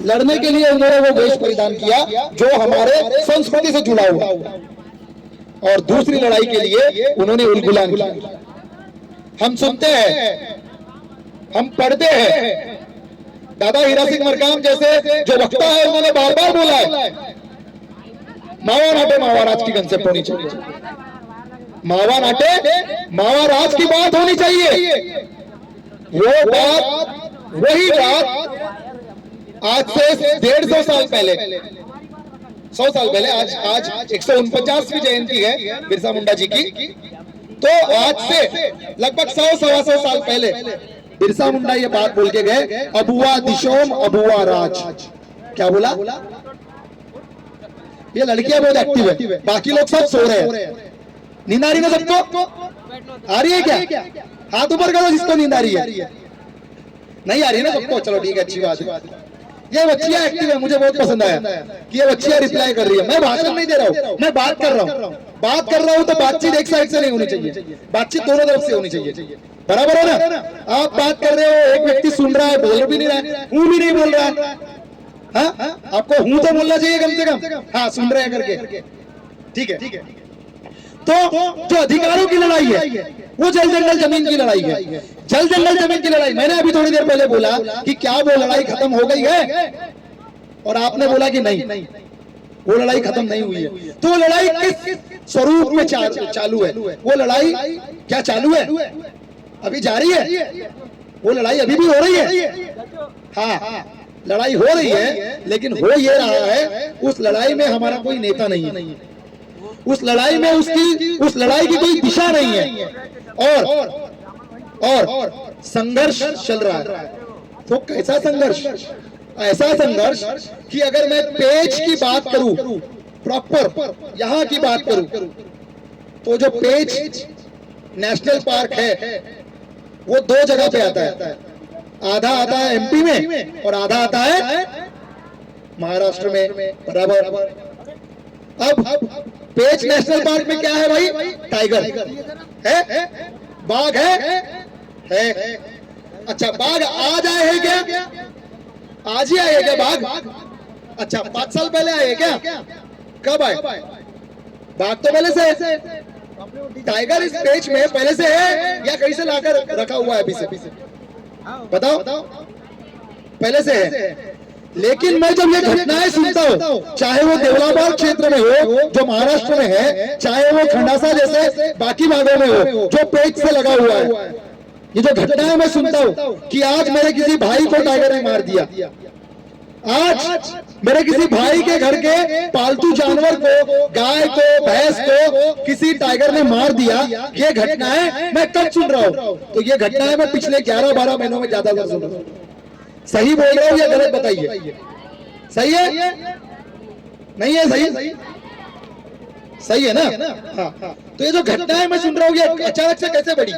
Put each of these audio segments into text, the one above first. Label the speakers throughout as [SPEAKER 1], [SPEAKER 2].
[SPEAKER 1] लड़ने के लिए उन्होंने वो वेश परिधान किया जो हमारे संस्कृति से जुड़ा हुआ, और दूसरी लड़ाई के लिए उन्होंने उलगुलान किया। हम सुनते हैं, हम पढ़ते हैं, दादा हीरा सिंह मरकाम जैसे जो वक्ता है उन्होंने बार बार बोला है मावा नाटे मावा राज की कंसेप्ट होनी चाहिए, मावा नाटे मावा राज की बात होनी चाहिए। वो बात, वही बात आज से 150 साल पहले, 100 साल पहले, आज 149वीं जयंती है बिरसा मुंडा जी की, तो आज से लगभग 100-125 साल पहले बिरसा मुंडा ये बात बोल के गए, अबुआ दिशोम अबुआ राज। क्या बोला? ये लड़कियां बहुत एक्टिव है, बाकी लोग सब सो रहे हैं। नींद आ रही है सबको? आ रही है क्या? हाथ ऊपर करो जिसको नींद आ रही है। नहीं आ रही है ना सबको? चलो ठीक है, अच्छी बात है। ये बच्चियां एक्टिव है, मुझे बहुत पसंद आया कि ये बच्चियां रिप्लाई कर रही है। मैं भाषण नहीं दे रहा हूँ, मैं बात कर रहा हूँ। बात कर रहा हूँ तो बातचीत एक साइड से नहीं होनी चाहिए, बातचीत दोनों तरफ से होनी चाहिए। बराबर है ना? आप बात कर रहे हो, एक व्यक्ति सुन रहा है, बोल भी नहीं रहा है, हूं भी नहीं बोल रहा है। हाँ, आपको हूं तो बोलना चाहिए कम से कम, हाँ सुन रहे हैं करके, ठीक है। तो जो अधिकारों की लड़ाई है वो जल जंगल जमीन की लड़ाई है। जल जंगल जमीन की लड़ाई, मैंने अभी थोड़ी देर पहले बोला कि क्या वो लड़ाई खत्म हो गई है, और आपने बोला कि नहीं, वो लड़ाई खत्म नहीं हुई है। तो वो लड़ाई किस स्वरूप में चालू है? वो लड़ाई क्या चालू है? अभी जारी है, वो लड़ाई अभी भी हो रही है। हाँ, लड़ाई हो रही है, लेकिन हो ये रहा है उस लड़ाई में हमारा कोई नेता नहीं है, उस लड़ाई में उस लड़ाई की कोई दिशा नहीं है, और संघर्ष चल रहा है। तो कैसा संघर्ष? ऐसा संघर्ष कि अगर मैं पेज की बात करूं, प्रॉपर यहां की बात करूं, तो जो पेज नेशनल पार्क है वो 2 जगह पे आता है। आधा आता है एमपी में और आधा आता है महाराष्ट्र में। बराबर। अब पेज नेशनल पार्क में क्या है भाई? टाइगर है, बाघ है। अच्छा, बाघ आज आए हैं क्या? आज ही आए हैं क्या बाघ? अच्छा, 5 साल पहले आए हैं क्या? कब आए? बाघ तो पहले से है। टाइगर इस पेज में पहले से है या कहीं से लाकर रखा हुआ है? अभी से बताओ। पहले से है। लेकिन मैं जब ये घटनाएं सुनता हूँ, चाहे वो देवलाबाद क्षेत्र में हो जो महाराष्ट्र में है, चाहे वो खंडासा जैसे बाकी भागों में हो जो पेज से लगा हुआ है, ये जो घटनाएं मैं सुनता हूँ कि आज मेरे किसी भाई को टाइगर ने मार दिया, आज मेरे किसी भाई के घर के पालतू जानवर को, गाय को, भैंस को किसी टाइगर ने मार दिया, ये घटनाएं मैं कब सुन रहा हूँ? तो ये घटनाएं मैं पिछले 11-12 महीनों में ज्यादातर सुन रहा हूँ। सही बोल रहा हूँ या गलत बताइए? सही है? नहीं है? सही है ना? हाँ। तो ये जो घटनाएं मैं सुन रहा हूँ ये अचानक से कैसे बढ़ी?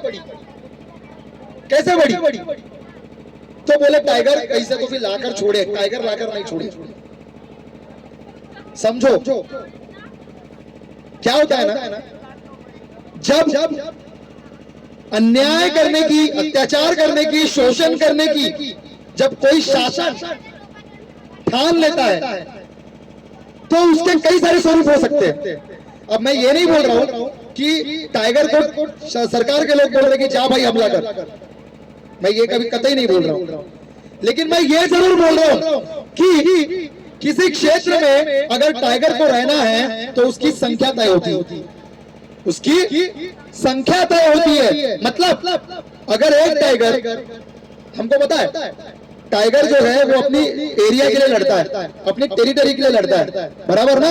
[SPEAKER 1] तो बोले टाइगर कैसे, तो फिर लाकर छोड़े, टाइगर लाकर नहीं छोड़े। समझो क्या होता है ना, जब अन्याय करने की, अत्याचार करने की, शोषण करने की जब कोई शासन ठान लेता है तो उसके कई सारे स्वरूप हो सकते हैं। अब मैं ये नहीं बोल रहा हूं कि टाइगर को सरकार के लोग बोल रहे कि जा भाई हमला कर, मैं ये कभी कतई नहीं बोल रहा हूं। लेकिन मैं ये जरूर बोल रहा हूं कि किसी क्षेत्र में अगर टाइगर को रहना है तो उसकी संख्या तय होती है, उसकी संख्या तय होती है। मतलब अगर एक टाइगर, हमको पता है टाइगर जो है वो अपनी एरिया के लिए लड़ता है, अपनी टेरिटरी के लिए लड़ता है, बराबर ना?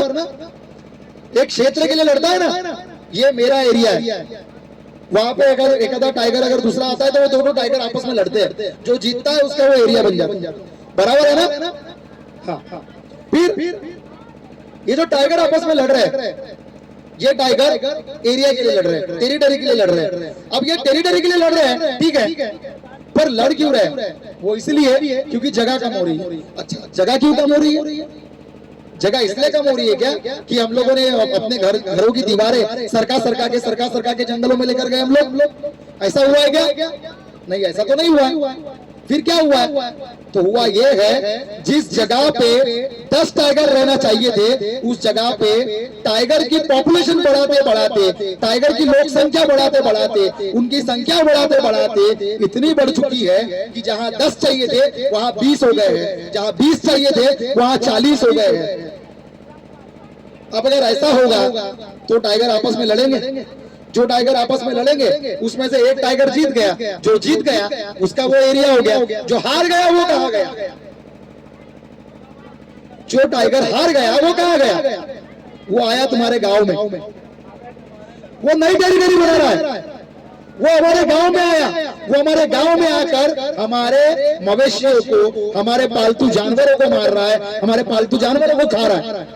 [SPEAKER 1] एक क्षेत्र के लिए लड़ता है ना, ये मेरा एरिया है। वहां पे अगर एक आधा टाइगर अगर दूसरा आता है तो वो दोनों टाइगर आपस में लड़ते हैं, जो जीतता है उसका वो एरिया बन जाता है, बराबर है ना? हाँ। फिर ये जो टाइगर आपस में लड़ रहे हैं, ये टाइगर एरिया के लिए लड़ रहे हैं, टेरिटरी के लिए लड़ रहे हैं। अब ये टेरिटरी के लिए लड़ रहे हैं, ठीक है, पर लड़ क्यों रहे? वो इसलिए क्योंकि जगह कम हो रही है। अच्छा, जगह क्यों कम हो रही है? जगह इसलिए कम हो रही है क्या कि हम लोगों ने अपने घरों की दीवारें सरका के जंगलों में लेकर गए हम लोग? ऐसा हुआ है क्या? नहीं, ऐसा तो नहीं हुआ है। फिर क्या हुआ? तो हुआ ये है, जिस जगह पे 10 टाइगर रहना चाहिए थे, उस जगह पे टाइगर की पॉपुलेशन बढ़ाते बढ़ाते, टाइगर की लोक संख्या बढ़ाते बढ़ाते, उनकी संख्या बढ़ाते बढ़ाते इतनी बढ़ चुकी है कि जहां 10 चाहिए थे वहां 20 हो गए हैं, जहां 20 चाहिए थे वहां 40 हो गए हैं। अब अगर ऐसा होगा तो टाइगर आपस में लड़ेंगे। जो टाइगर आपस में लड़ेंगे उसमें से एक टाइगर जीत गया, जो जीत गया उसका वो एरिया हो गया, जो हार गया वो कहां गया? जो टाइगर हार गया वो कहां गया? वो आया तुम्हारे गांव में, वो नई टेरिटरी बना रहा है, वो हमारे गांव में आया, वो हमारे गांव में आकर हमारे मवेशियों को, हमारे पालतू जानवरों को मार रहा है, हमारे पालतू जानवरों को खा रहा है।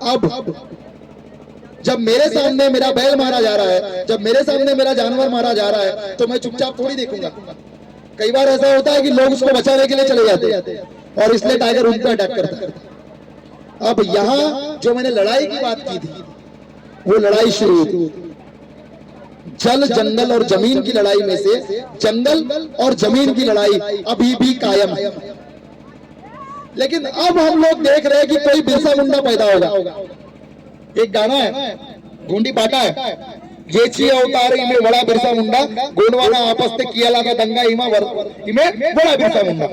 [SPEAKER 1] अब जब मेरे सामने मेरा बैल मारा जा रहा है, जब मेरे सामने मेरा जानवर मारा जा रहा है, तो मैं चुपचाप थोड़ी देखूंगा। कई बार ऐसा होता है कि लोग उसको बचाने के लिए चले जाते हैं और इसलिए टाइगर उन पर अटैक करता है। अब यहां जो मैंने लड़ाई की बात की थी, वो लड़ाई शुरू हुई जल, जंगल और जमीन की लड़ाई में से जंगल और जमीन की लड़ाई अभी भी कायम है। लेकिन अब हम लोग देख रहे हैं कि कोई बिरसा मुंडा पैदा होगा। एक गाना है, गोंडी पाटा है, ये ची अवतार इमे बड़ा बिरसा मुंडा, गोंडवाना आपस में किया लागा दंगा इमे बड़ा बिरसा मुंडा।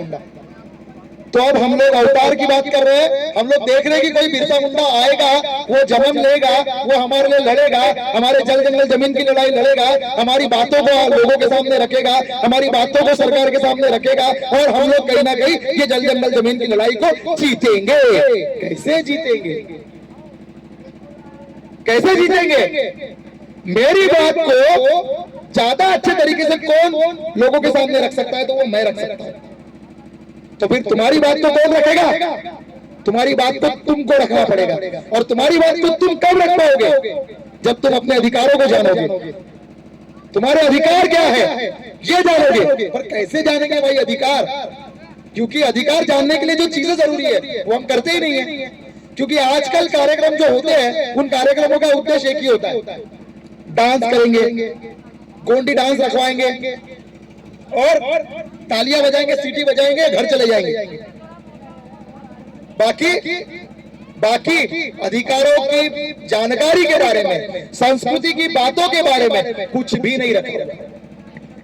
[SPEAKER 1] तो अब हम लोग अवतार की बात कर रहे हैं, हम लोग देख रहे हैं कि कोई बिरसा मुंडा आएगा, वो जन्म लेगा, वो हमारे लिए लड़ेगा, हमारे जल जंगल जमीन की लड़ाई लड़ेगा, हमारी बातों को लोगों के सामने रखेगा, हमारी बातों को सरकार के सामने रखेगा, और हम लोग कहीं ना कहीं ये जल जंगल जमीन की लड़ाई को जीतेंगे। कैसे जीतेंगे? कैसे जीतेंगे? मेरी बात को ज्यादा अच्छे तरीके से कौन लोगों के सामने रख सकता है? तो वो मैं रख सकता हूं। तो फिर तुम्हारी बात को कौन रखेगा? तुम्हारी बात को तुमको रखना पड़ेगा। और तुम्हारी बात को तुम कब रख पाओगे? जब तुम अपने अधिकारों को जानोगे। तुम्हारे अधिकार क्या है ये जानोगे। पर कैसे जानेंगे भाई अधिकार? क्योंकि अधिकार जानने के लिए जो चीजें जरूरी है वो हम करते ही नहीं है। क्योंकि आजकल कार्यक्रम जो होते हैं उन कार्यक्रमों का उद्देश्य एक ही होता है, डांस करेंगे, गोंडी डांस रखवाएंगे और तालियां बजाएंगे, सीटी बजाएंगे, घर चले जाएंगे। बाकी अधिकारों की जानकारी के बारे में, संस्कृति की बातों के बारे में कुछ भी नहीं रखा,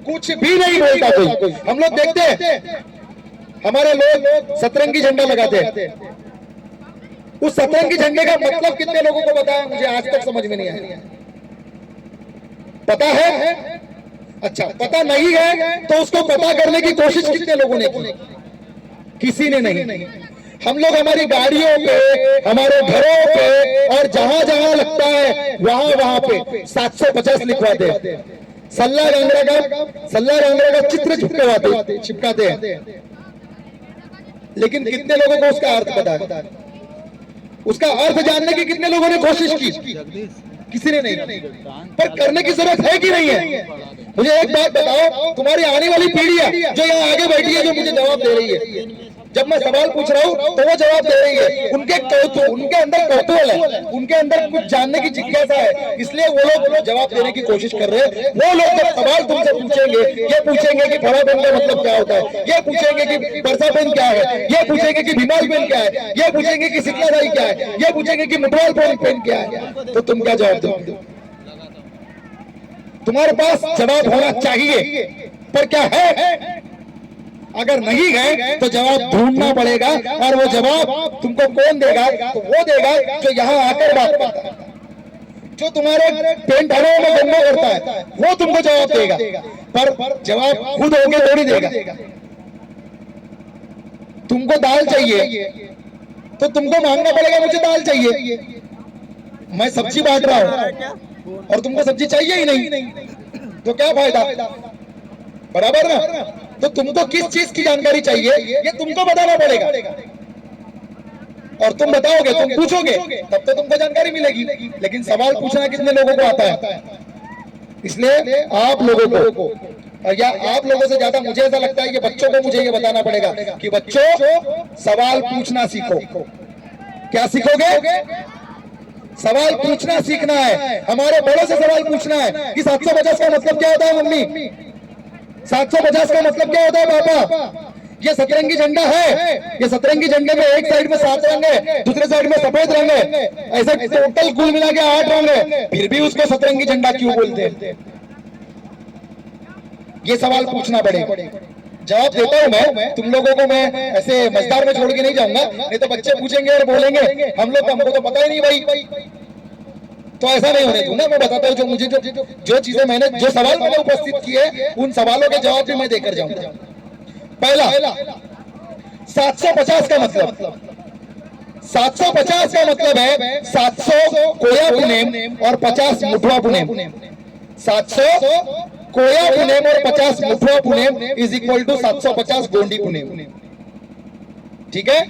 [SPEAKER 1] कुछ भी नहीं बोलता कोई। हम लोग देखते हैं हमारे लोग सतरंगी झंडा लगाते हैं। उस सतरंगी झंडे का मतलब कितने लोगों को पता है? मुझे आज तक समझ में नहीं आया। पता है? अच्छा, पता नहीं है तो उसको पता करने की कोशिश कितने लोगों ने की? किसी ने नहीं। हम लोग हमारी गाड़ियों पे, हमारे घरों पे और जहां जहां लगता है वहां पे 750 लिखवाते हैं, सल्ला गांगड़ा का चित्र चिपकाते हैं। लेकिन कितने लोगों को उसका अर्थ पता है? उसका अर्थ जानने की कितने लोगों ने कोशिश की? किसी ने नहीं। पर करने की जरूरत है कि नहीं है? मुझे एक बात बताओ, तुम्हारी आने वाली पीढ़ी है जो यहाँ आगे बैठी है, जो मुझे जवाब दे रही है। जब मैं सवाल पूछ रहा हूँ तो वो जवाब दे रही है। उनके अंदर कौतूहल है, उनके अंदर कुछ जानने की जिज्ञासा है, इसलिए वो लोग जवाब देने की कोशिश कर रहे हैं। वो लोग जब सवाल तुमसे पूछेंगे, ये पूछेंगे कि फड़ा पेन का मतलब क्या होता है, ये पूछेंगे कि बरसा पेन क्या है, ये पूछेंगे कि भीमाल पेन क्या है, ये पूछेंगे कि सिकलादाई क्या है, ये पूछेंगे कि मुटवाल पेन क्या है, तो तुम क्या जवाब दोगे? तुम्हारे पास जवाब होना चाहिए, पर क्या है? अगर नहीं है तो जवाब ढूंढना पड़ेगा। और वो जवाब तुमको कौन देगा? तो वो देगा जो यहाँ आकर बात करता है, जो तुम्हारे पेंट हरों में गंदा करता है, वो तुमको जवाब देगा। पर जवाब खुद होके थोड़ी देगा। तुमको दाल चाहिए तो तुमको मांगना पड़ेगा, मुझे दाल चाहिए। मैं सब्जी बांट रहा हूं और तुमको सब्जी चाहिए ही नहीं, तो क्या फायदा? बराबर ना? तो तुमको किस चीज की जानकारी चाहिए ये तुमको बताना पड़ेगा। और तुम बताओगे, तुम पूछोगे, तब तो तुमको जानकारी मिलेगी। लेकिन सवाल पूछना कितने लोगों को आता है? इसलिए आप लोगों को, या आप लोगों से ज्यादा मुझे ऐसा लगता है कि बच्चों को मुझे ये बताना पड़ेगा कि बच्चों सवाल पूछना सीखो। क्या सीखोगे? सवाल पूछना सीखना है। हमारे बड़ों से सवाल पूछना है कि 750 का मतलब क्या होता है मम्मी? 750 का मतलब क्या होता है पापा? ये सतरंगी झंडा है, ये सतरंगी झंडे में एक साइड में 7 रंग है, दूसरे साइड में सफेद रंग है, ऐसे टोटल कुल मिला के 8 रंग है, फिर भी उसको सतरंगी झंडा क्यों बोलते हैं? ये सवाल पूछना पड़ेगा। जवाब देता हूं मैं, तुम लोगों को मैं ऐसे मजेदार में छोड़ के नहीं जाऊंगा, नहीं तो बच्चे पूछेंगे और बोलेंगे हम लोग, हमको तो पता ही नहीं भाई। तो ऐसा नहीं होने दूंगा, मैं बताता हूँ जो मुझे जो चीजें मैंने, जो सवाल मैंने उपस्थित किए उन सवालों के जवाब भी मैं देकर जाऊंगा। पहला, 750 का मतलब, 750 का मतलब है 700 कोया पुनेम और 50 मुठवा पुनेम। 700 कोया पुनेम और 50 Muthwa Punem is equal to 750 Gondi Punem. ठीक है,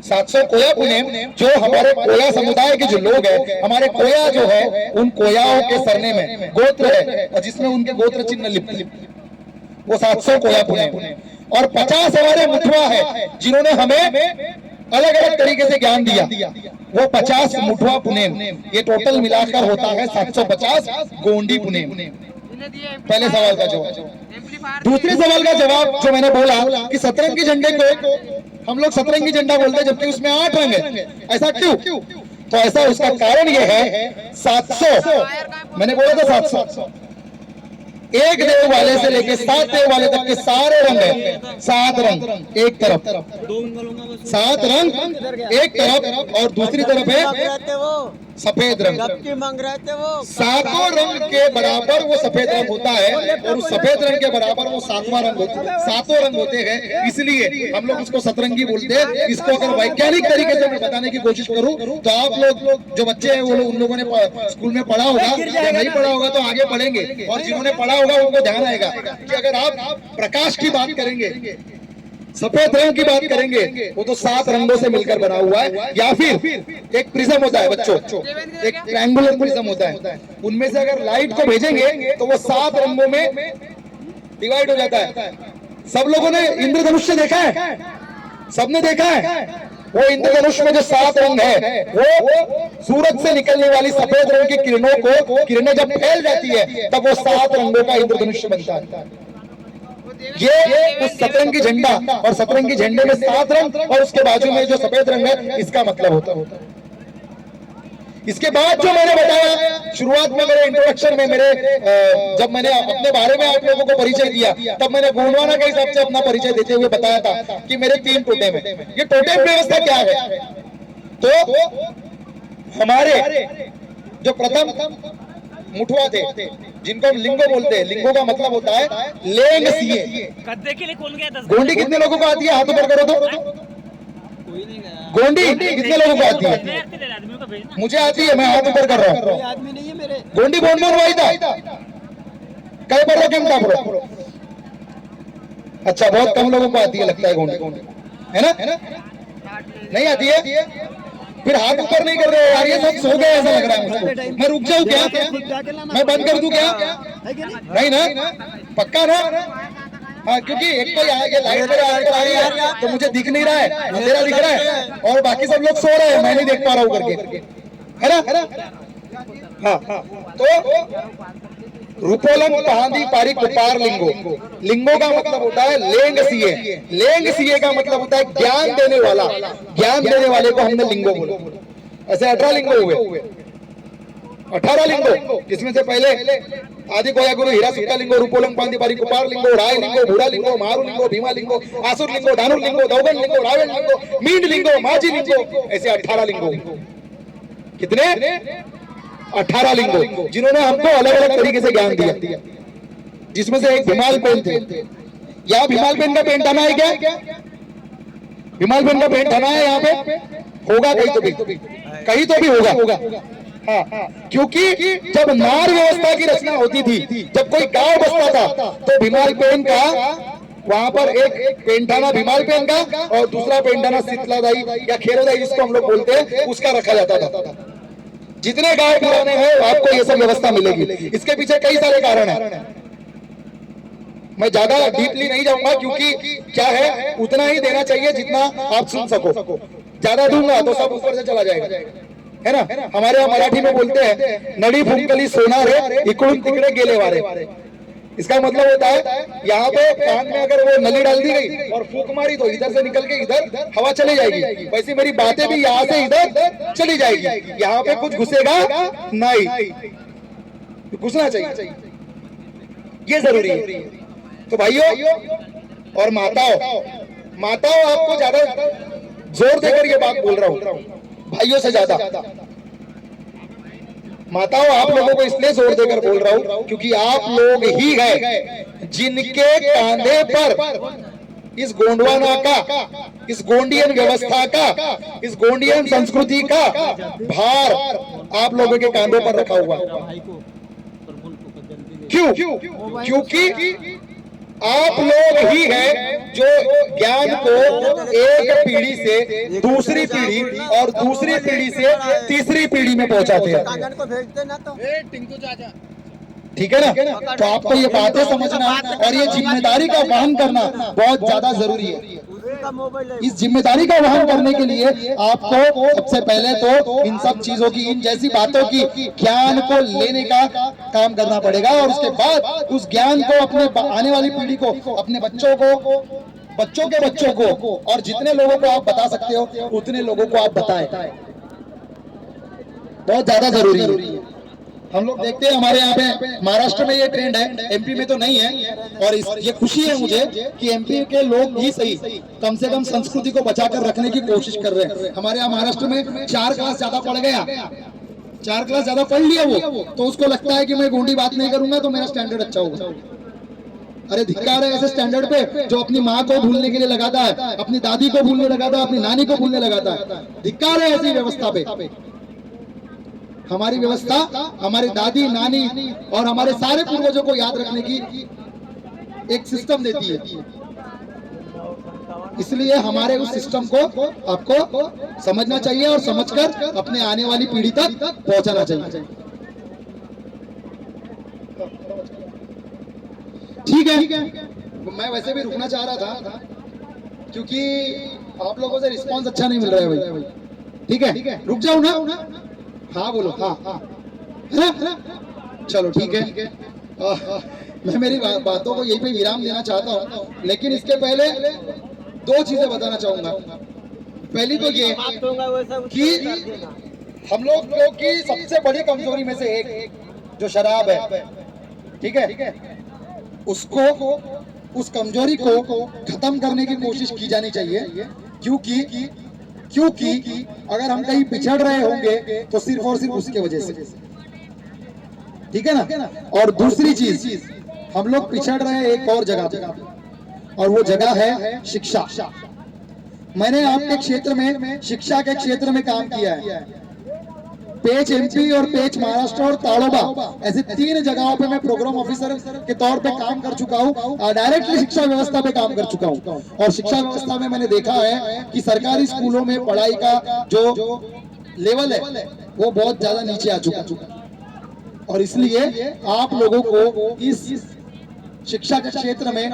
[SPEAKER 1] 700 कोया पुनेम, जो हमारे कोया समुदाय के जो लोग हैं, हमारे कोया जो है, उन कोयाओं के सरने में गोत्र है और जिसमें उनके गोत्र चिन्ह लिपि, वो 700 कोया पुनेम। और 50 हमारे मुठवा है जिन्होंने हमें अलग अलग तरीके से ज्ञान दिया, वो 50 मुठवा पुनेम। ये टोटल मिलाकर होता है 750 गोंडी पुनेम। पहले सवाल का जवाब। दूसरे सवाल का जवाब जो मैंने बोला कि सतरंगी झंडे को हम लोग सतरंगी झंडा बोलते हैं जबकि उसमें 8 रंग है, ऐसा क्यों? तो ऐसा उसका कारण यह है 700, मैंने बोला था 700, एक देव वाले से लेके 7 देव वाले तक के सारे रंग है, 7 रंग एक तरफ, 7 रंग एक तरफ और दूसरी तरफ है सफेद रंग।
[SPEAKER 2] मांग रहे थे वो
[SPEAKER 1] 7 रंग के बराबर वो सफेद रंग होता है और उस सफेद रंग के बराबर वो 7वां रंग होता है। 7 रंग होते हैं, इसलिए हम लोग उसको सतरंगी बोलते हैं। इसको अगर वैज्ञानिक तरीके से मैं बताने की कोशिश करूं तो आप लोग जो बच्चे हैं वो लोग, उन लोगों ने स्कूल में पढ़ा होगा या नहीं पढ़ा होगा तो आगे पढ़ेंगे, और जिन्होंने पढ़ा होगा उनको ध्यान आएगा कि अगर आप प्रकाश की बात करेंगे, सफेद रंग की बात करेंगे, वो तो 7 रंगों से मिलकर बना हुआ है। या फिर एक प्रिज्म होता है बच्चों, एक ट्रायंगुलर प्रिज्म होता है, उनमें से अगर लाइट को भेजेंगे तो वो 7 रंगों में डिवाइड हो जाता है। सब लोगों ने इंद्रधनुष देखा है, सबने देखा है। वो इंद्रधनुष में जो 7 रंग है, वो सूरज से निकलने वाली सफेद रंग की किरणें जब फैल जाती है तब वो 7 रंगों का इंद्रधनुष बनता है। ये उस सतरंगी झंडा, और सतरंगी झंडे में 7 रंग और उसके बाजू में जो सफेद रंग है, इसका मतलब होता है। इसके बाद जो मैंने बताया शुरुआत में, मेरे इंट्रोडक्शन में, जब मैंने अपने बारे में आप लोगों को परिचय दिया, तब मैंने गोंडवाना के हिसाब से अपना परिचय देते हुए बताया था कि मेरे 3 टोटेम है। ये टोटेम व्यवस्था क्या है? तो हमारे जो प्रथम मुठवा थे, जिनको हम लिंगो बोलते हैं, लिंगो का मतलब होता है लेंग सीए।
[SPEAKER 3] गद्दे के लिए कौन गया? 10
[SPEAKER 1] गोंडी कितने लोगों को आती है? हाथ ऊपर करो तो। गोंडी कितने लोगों को आती है? मुझे आती है, मैं हाथ ऊपर कर रहा हूँ।
[SPEAKER 2] आदमी नहीं है मेरे
[SPEAKER 1] गोंडी बोन बोन वाई था कई पर केम था प्रो? अच्छा, बहुत कम लोगों को आती है लगता है गोंडी, है ना? नहीं आती है? फिर हाथ ऊपर नहीं कर रहे यार, ये सब सो गए ऐसा लग रहा है मुझको। मैं रुक जाऊं क्या? मैं बंद कर दूं क्या? नहीं ना? पक्का ना? हाँ, क्योंकि एक तो ये लाइट पर आ रही है तो मुझे दिख नहीं रहा है, अंधेरा दिख रहा है और बाकी सब लोग सो रहे हैं, मैं नहीं देख पा रहा हूँ करके, है ना? हाँ, तो रूपोलम पहांदी पारी कुपार लिंगो, लिंगो का मतलब होता है लेंग सीए। लेंग सीए का मतलब होता है ज्ञान देने वाला, ज्ञान देने वाले को हमने लिंगो बोला। ऐसे 18 लिंगो हुए, 18 लिंगो, जिसमें से पहले आदि कोया गुरु हीरा सुक्का लिंगो, रूपोलम पहांदी पारी कुपार लिंगो, राय लिंगो, भूरा लिंगो, मारू लिंगो, भीमा लिंगो, आसुर लिंगो, दानुर लिंगो, दौगन लिंगो, रावण लिंगो, मींड लिंगो, माझी लिंगो, ऐसे 18 लिंगो। कितने? 18 लिंगो, जिन्होंने हमको अलग अलग तरीके से ज्ञान दिया, जिसमें से एक भीमाल पेन थे। यहाँ भीमाल पेन का पेंट आना है क्या? भीमाल पेन का पेंट आना है यहाँ पे? होगा कहीं तो भी होगा। हाँ, क्योंकि जब नार व्यवस्था की रचना होती थी, जब कोई गांव बसता था तो भीमाल पेन का वहां पर एक पेंटाना भीमाल पेन का और दूसरा पेंटाना शीतलादाई या खेरोदाई जिसको हम लोग बोलते हैं, उसका रखा जाता था। जितने गांव पुराने हैं आपको ये सब व्यवस्था मिलेगी। इसके पीछे कई सारे कारण हैं, मैं ज्यादा डीपली नहीं जाऊंगा क्योंकि क्या है, उतना ही देना चाहिए जितना आप सुन सको। ज्यादा दूंगा तो सब ऊपर से चला जाएगा, है ना? हमारे यहाँ मराठी में बोलते हैं नडी फुंकली सोना रे इकडून तिकडे गेले वारे। इसका मतलब होता है यहाँ पे कान में अगर वो नली डाल दी गई और फूंक मारी तो इधर से निकल के इधर हवा चली जाएगी, वैसे मेरी बातें भी यहाँ से इधर चली जाएगी, यहाँ पे कुछ घुसेगा नहीं, घुसना चाहिए, ये जरूरी है। तो भाइयों और माताओं आपको ज्यादा जोर देकर ये बात बोल रहा हूं, भाइयों से ज्यादा माताओं आप लोगों को इसलिए जोर देकर बोल रहा हूं क्योंकि आप लोग ही हैं जिनके कांधे पर इस गोंडवाना का, इस गोंडियन व्यवस्था का, इस गोंडियन संस्कृति का भार आप लोगों के कांधों पर रखा हुआ। क्यों? क्योंकि आप लोग ही हैं जो ज्ञान को एक पीढ़ी से दूसरी पीढ़ी और दूसरी पीढ़ी से तीसरी पीढ़ी में पहुंचाते हैं।
[SPEAKER 2] को भेजते ना तो टिंकू चाचा,
[SPEAKER 1] ठीक है ना? तो आपको ये बातें समझना और ये जिम्मेदारी का वहन करना बहुत ज्यादा जरूरी है। इस जिम्मेदारी का वहन करने के लिए आपको सबसे पहले तो इन सब चीजों की, इन जैसी बातों की ज्ञान को लेने का काम करना पड़ेगा और उसके बाद उस ज्ञान को अपने आने वाली पीढ़ी को, अपने बच्चों के बच्चों को और जितने लोगों को आप बता सकते हो उतने लोगों को आप बताएं, बहुत ज्यादा जरूरी है। हम लोग देखते हैं हमारे यहाँ पे महाराष्ट्र में ये ट्रेंड है, एमपी में तो नहीं है, और ये खुशी है मुझे कि एमपी के लोग ही सही कम से कम संस्कृति को बचाकर रखने की कोशिश कर रहे हैं। हमारे यहाँ महाराष्ट्र में 4 क्लास ज्यादा पढ़ गया, 4 क्लास ज्यादा पढ़ लिया वो, तो उसको लगता है कि मैं गोंडी बात नहीं करूंगा तो मेरा स्टैंडर्ड अच्छा होगा। अरे धिक्कार है ऐसे स्टैंडर्ड पे जो अपनी माँ को भूलने के लिए लगाता है, अपनी दादी को भूलने लगाता है, अपनी नानी को भूलने लगाता है। धिक्कार है ऐसी व्यवस्था पे। हमारी व्यवस्था हमारी दादी, नानी और हमारे सारे पूर्वजों को याद रखने की एक सिस्टम देती है, इसलिए हमारे उस सिस्टम को आपको समझना चाहिए और समझकर अपने आने वाली पीढ़ी तक पहुंचाना चाहिए। ठीक है, मैं वैसे भी रुकना चाह रहा था क्योंकि आप लोगों से रिस्पांस अच्छा नहीं मिल रहा है भाई। ठीक है, रुक जाओ ना। हाँ बोलो, हाँ चलो ठीक है। मैं मेरी बातों को यहीं पे विराम देना चाहता हूँ, लेकिन इसके पहले 2 चीजें बताना चाहूंगा। पहली तो ये कि हम लोग की सबसे बड़ी कमजोरी में से एक जो शराब है, ठीक है, उसको, उस कमजोरी को खत्म करने की कोशिश की जानी चाहिए। क्योंकि अगर हम कहीं पिछड़ रहे होंगे तो सिर्फ और सिर्फ उसके वजह से, ठीक है ना। और दूसरी चीज, हम लोग पिछड़ रहे हैं एक और जगह पे, और वो जगह है शिक्षा। मैंने आपके क्षेत्र में, शिक्षा के क्षेत्र में काम किया है। पेच एमपी और पेच महाराष्ट्र और ताड़ोबा, ऐसे 3 जगहों पे मैं प्रोग्राम ऑफिसर के तौर पे काम कर चुका हूँ और डायरेक्टली शिक्षा व्यवस्था पे काम कर चुका हूँ। और शिक्षा व्यवस्था में मैंने देखा है कि सरकारी स्कूलों में पढ़ाई का जो लेवल है वो बहुत ज्यादा नीचे आ चुका, और इसलिए आप लोगों को इस शिक्षा के क्षेत्र में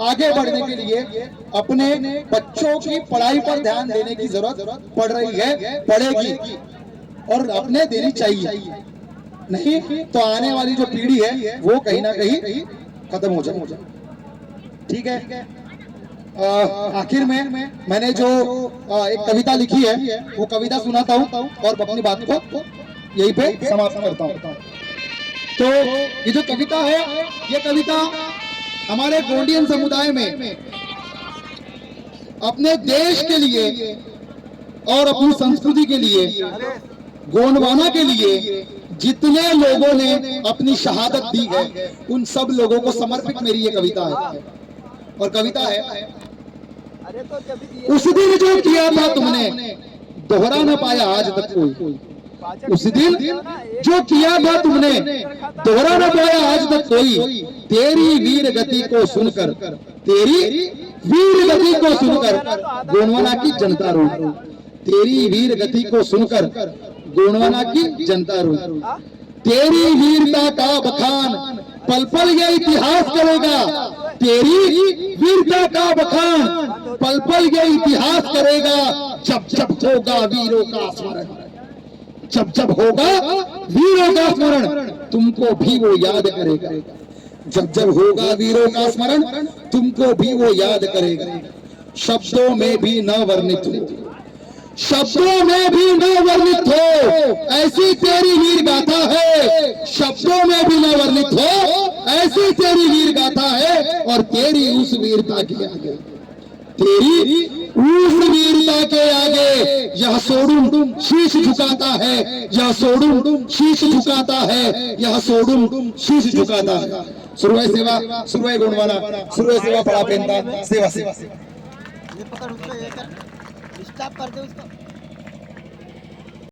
[SPEAKER 1] आगे बढ़ने के लिए अपने बच्चों की पढ़ाई पर ध्यान देने की जरूरत पड़ रही है, पड़ेगी और अपने देनी चाहिए। नहीं तो आने वाली जो पीढ़ी है वो कहीं ना कहीं खत्म हो जाए। ठीक है, आखिर में मैंने जो एक कविता लिखी है वो कविता सुनाता हूँ और अपनी बात को यहीं पे समाप्त करता हूँ। तो ये जो कविता है, ये कविता हमारे गोंडियन समुदाय में अपने देश के लिए और अपनी संस्कृति के लिए, गोंडवाना के लिए जितने लोगों ने अपनी शहादत दी है उन सब लोगों को समर्पित मेरी ये कविता है। और कविता है, उस दिन जो किया था तुमने दोहरा न पाया आज तक कोई। उस दिन जो किया था तुमने दोहरा न पाया आज तक कोई। तेरी वीर गति को सुनकर, तेरी वीर गति को सुनकर गोंडवाना की जनता रो। तेरी वीर गति को सुनकर गोंडवाना की जनता रो। तेरी वीरता का बखान पल पल ये इतिहास करेगा। तेरी वीरता का बखान पल पल ये इतिहास करेगा। जब जब होगा वीरों का स्मरण, जब जब होगा वीरों का स्मरण, तुमको भी वो याद करेगा। जब जब होगा वीरों का स्मरण तुमको भी वो याद करेगा। शब्दों में भी न वर्णित हो, शब्दों में भी न वर्णित हो ऐसी तेरी वीर गाथा है। शब्दों में भी न वर्णित हो ऐसी तेरी वीर गाथा है। और तेरी उस वीरता के आगे, तेरी उस वीरता के आगे यह सोडूम शीश झुकाता है, यह सोडूम शीश झुकाता है, यह सोडूम शीश झुकाता है। सुरू है सेवा, सुरू है गुणवाला, सुरू है सेवा, बड़ा पेंता सेवा सेवा।
[SPEAKER 2] ये पकड़ उसको, ये कर, स्टॉप कर दे उसको।